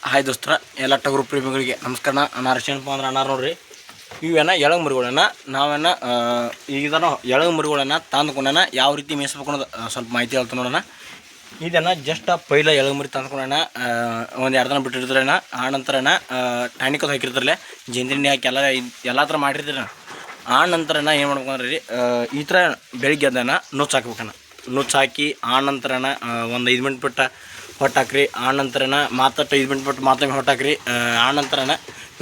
Hi ದೋಸ್ತರ ಎಲ್ಲ ಟಗರು ಪ್ರೇಮಿಗಳಿಗೆ ನಮಸ್ಕಾರ. ನಾನು ಅರ್ಶನಪ್ಪ ಅಂದ್ರೆ ಅನ್ನಾರು ನೋಡ್ರಿ. ಇವೇನ ಎಳಗ ಮರಿಗಳನ್ನ ನಾವೇನ ಈಗನ ಎಳಗ ಮರಿಗಳನ್ನ ತಂದುಕೊಂಡನ ಯಾವ ರೀತಿ ಮೇಯಿಸ್ಬೇಕು ಅನ್ನೋದು ಸ್ವಲ್ಪ ಮಾಹಿತಿ ಹೇಳ್ತಾ ನೋಡೋಣ. ಇದನ್ನು ಜಸ್ಟ್ ಪೈಲ ಎಳಗ ಮರಿ ತಂದ್ಕೊಂಡನ ಒಂದು 2 ದಿನ ಬಿಟ್ಟಿರ್ತಾರೇನ. ಆ ನಂತರನ ಟಾನಿಕ್ ಹಾಕಿರ್ತಾರಲ್ಲ, ಜಂದಿನಿ ಹಾಕಿ ಎಲ್ಲ ಥರ ಮಾಡಿರ್ತೀರ. ಆ ನಂತರನ ಏನು ಮಾಡ್ಬೇಕು ಅಂದ್ರೆ ಈ ಥರ ಬೆಳಿಗ್ಗೆ ಅದನ್ನ ನುಚ್ಚು ಹಾಕ್ಬೇಕನ್ನ. ನುಚ್ಚು ಹಾಕಿ ಆ ನಂತರನ ಒಂದು 5 ಮಿನಿಟ್ ಬಿಟ್ಟು ಹೊಟ್ಟು ಹಾಕ್ರಿ. ಆ ನಂತರನ ಮಾತಟ್ಟು 5 ಮಿನಿಟ್ ಬಿಟ್ಟು ಮಾತೊಮ್ಮೆ ಹೊಟ್ಟು ಹಾಕ್ರಿ. ಆ ನಂತರನ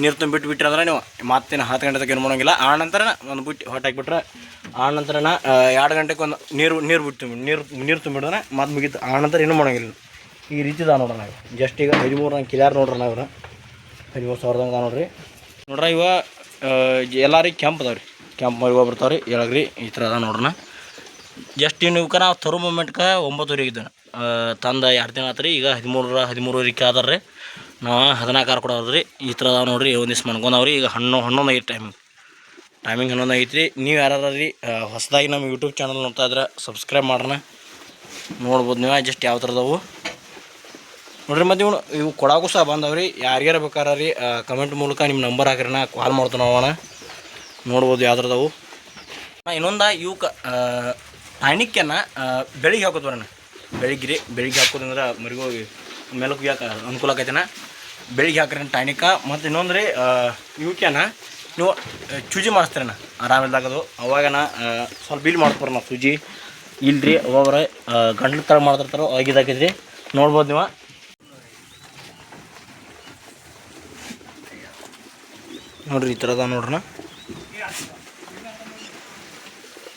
ನೀರು ತುಂಬಿಟ್ಟು ಅಂದ್ರೆ ನೀವು ಮಾತಿನ 10 ಗಂಟೆ ತನಕ ಏನು ಮಾಡೋಂಗಿಲ್ಲ. ಆ ನಂತರನ ಒಂದು ಬಿಟ್ಟು ಹೊಟ್ಟು ಹಾಕಿಬಿಟ್ರೆ ಆ ನಂತರನ 2 ಗಂಟೆಗೆ ಒಂದು ನೀರು ಬಿಟ್ಟು ನೀರು ತುಂಬಿಡಿದ್ರೆ ಮಾತು ಮುಗೀತು. ಆ ನಂತರ ಏನೂ ಮಾಡೋಂಗಿಲ್ಲ. ಈ ರೀತಿ ಇದಾವೆ ನೋಡ್ರಿ. ನಾವು ಜಸ್ಟ್ ಈಗ 13 ನಂಗೆ ಕಿಲಾರ ನೋಡ್ರಿ. ನಾವು 13,000 ನೋಡ್ರಿ. ಇವ ಎಲ್ಲರಿಗೆ ಕೆಂಪು ಅದಾವೆ ರೀ. ಕೆಂಪು ಮರಿ ಬರ್ತಾವೆ ರೀ, ಎಳಗ್ರಿ ಈ ಥರ ಅದ ನೋಡ್ರಿ. ಜಸ್ಟ್ ಇವಕ್ಕೆ ನಾವು ತರೋ ಮೂಮೆಂಟ್ಗೆ 9 ಇದ್ದಾನೆ ತಂದ 2 ದಿನ ಆತ್ರಿ. ಈಗ 13 ಕೇಳ್ದಾರ ರೀ. ನಾವು 14 ಕೊಡೋದ್ರಿ. ಈ ಥರ ಅದಾವೆ ನೋಡ್ರಿ. ಒಂದು ದಿವ್ಸ ಮನ್ಕೊಂಡವ್ರಿ. ಈಗ 11 ಆಗೈತೆ ಟೈಮಿಂಗ್ 11 ಆಗೈತೆ ರೀ. ನೀವು ಯಾರು ರೀ ಹೊಸದಾಗಿ ನಮ್ಮ ಯೂಟ್ಯೂಬ್ ಚಾನಲ್ ನೋಡ್ತಾ ಇದ್ರೆ ಸಬ್ಸ್ಕ್ರೈಬ್ ಮಾಡೋಣ. ನೋಡ್ಬೋದು ನೀವು ಜಸ್ಟ್ ಯಾವ ಥರ ಅದಾವು ನೋಡ್ರಿ. ಮತ್ತು ಇವು ಕೊಡೋಕ್ಕೂ ಸಹ ಬಂದವ್ರಿ. ಯಾರಿಗಾರ ಬೇಕಾರೆ ರೀ ಕಮೆಂಟ್ ಮೂಲಕ ನಿಮ್ಮ ನಂಬರ್ ಹಾಕಿರಿ, ನಾ ಕಾಲ್ ಮಾಡ್ತಾನೆ ಅವನ. ನೋಡ್ಬೋದು ಯಾವ ಥರ ಅದಾವು. ಇನ್ನೊಂದು ಇವಕ್ಕೆ ಟಾನಿಕ್ಕನ್ನು ಬೆಳಿಗ್ಗೆ ಹಾಕೋದು ಬರೋಣ. ಬೆಳಿಗ್ಗೆ ಹಾಕೋದಂದ್ರೆ ಮರಿಗೂ ಮೇಲಕ್ಕೆ ಯಾಕೆ ಅನುಕೂಲ ಆಕೈತೆನ. ಬೆಳಿಗ್ಗೆ ಹಾಕ್ರಿ ಟಾನಿಕ್ಕ. ಮತ್ತು ಇನ್ನೊಂದು ರೀ ಇವಕ್ಕೇನ ನೀವು ಚೂಜಿ ಮಾಡಿಸ್ತೀರಣ್ಣ ಆರಾಮಿಲ್ದಾಗದು. ಅವಾಗನ ಸ್ವಲ್ಪ ಇಲ್ಲಿ ಮಾಡ್ತಾರೆ ನಾವು ಸೂಜಿ ಇಲ್ರಿ. ಒಬ್ಬೊಬ್ಬರ ಗಂಟ್ಲು ತಳ ಮಾಡ್ತಿರ್ತಾರೋ ಆಗಿದಾಕಿದ್ರಿ. ನೋಡ್ಬೋದು ನೀವು ನೋಡ್ರಿ. ಈ ಥರ ಅದ ನೋಡ್ರಿ.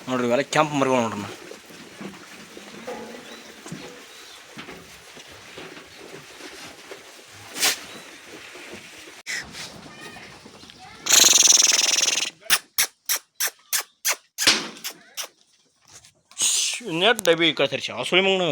ನೋಡ್ರಿ ಇವೆಲ್ಲ ಕೆಂಪು ಮರಿಗಳು ನೋಡ್ರಿ. ನೆಟ್ ಡಬ್ಬಿ ಕಳ್ಸರಿ ಸುಳಿ ಮಗನು